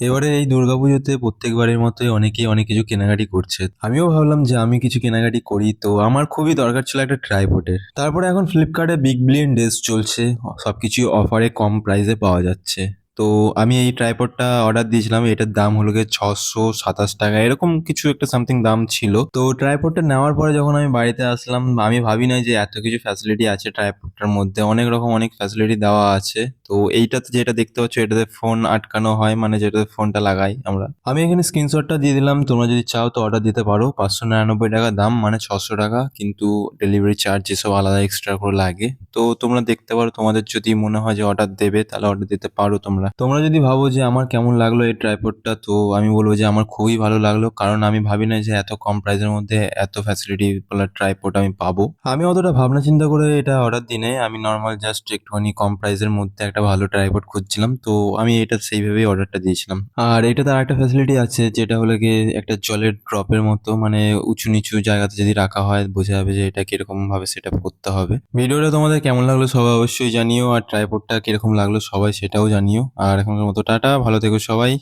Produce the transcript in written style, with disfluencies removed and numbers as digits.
এবারে এই দুর্গাপুজোতে প্রত্যেকবারের মতোই অনেকেই অনেক কিছু কেনাকাটি করছে। আমিও ভাবলাম যে আমি কিছু কেনাকাটি করি, তো আমার খুবই দরকার ছিল একটা ট্রাইপডের। তারপরে এখন ফ্লিপকার্টে বিগ বিলিয়ন ডেজ চলছে, সবকিছু অফারে কম প্রাইসে পাওয়া যাচ্ছে। তো আমি এই ট্রাইপডটা অর্ডার দিয়েছিলাম, এটার দাম হলো গিয়ে 627 টাকা, এরকম কিছু একটা সামথিং দাম ছিল। তো ট্রাইপডটা নেওয়ার পরে যখন আমি বাড়িতে আসলাম, আমি ভাবি নাই যে এত কিছু ফ্যাসিলিটি আছে ট্রাইপডটার মধ্যে, অনেক রকম অনেক ফ্যাসিলিটি দেওয়া আছে। তো এইটাতে যেটা দেখতে পাচ্ছ, এটাতে ফোন আটকানো হয়, মানে যেটাতে ফোনটা লাগাই আমরা। আমি এখানে স্ক্রিনশটটা দিয়ে দিলাম, তোমরা যদি চাও তো অর্ডার দিতে পারো। 599 টাকা দাম, মানে 600 টাকা, কিন্তু ডেলিভারি চার্জ এসব আলাদা এক্সট্রা করে লাগে। তো তোমরা দেখতে পারো, তোমাদের যদি মনে হয় যে অর্ডার দেবে তাহলে অর্ডার দিতে পারো। তোমরা যদি ভাবো যে আমার কেমন লাগলো এই ট্রাইপডটা, তো আমি বলবো যে আমার খুবই ভালো লাগলো, কারণ আমি ভাবি না যে এত কম প্রাইসের মধ্যে এত ফ্যাসিলিটি ট্রাইপড আমি পাবো। আমি অতটা ভাবনা চিন্তা করে এটা অর্ডার দিই নাই, আমি নর্মাল জাস্ট একটুখানি কম প্রাইসের মধ্যে একটা ভালো ট্রাইপড খুঁজছিলাম, তো আমি এটা সেইভাবেই অর্ডারটা দিয়েছিলাম। আর এটাতে আরেকটা ফ্যাসিলিটি আছে, যেটা হলো গিয়ে একটা জলের ড্রপের মতো, মানে উঁচু নিচু জায়গাতে যদি রাখা হয় বোঝা যাবে যে এটা কিরকম ভাবে সেট আপ করতে হবে। ভিডিওটা তোমাদের কেমন লাগলো সবাই অবশ্যই জানিও, আর ট্রাইপডটা কিরকম লাগলো সবাই সেটাও জানিও। আর এখনকার মতো টাটা, ভালো থেকো সবাই।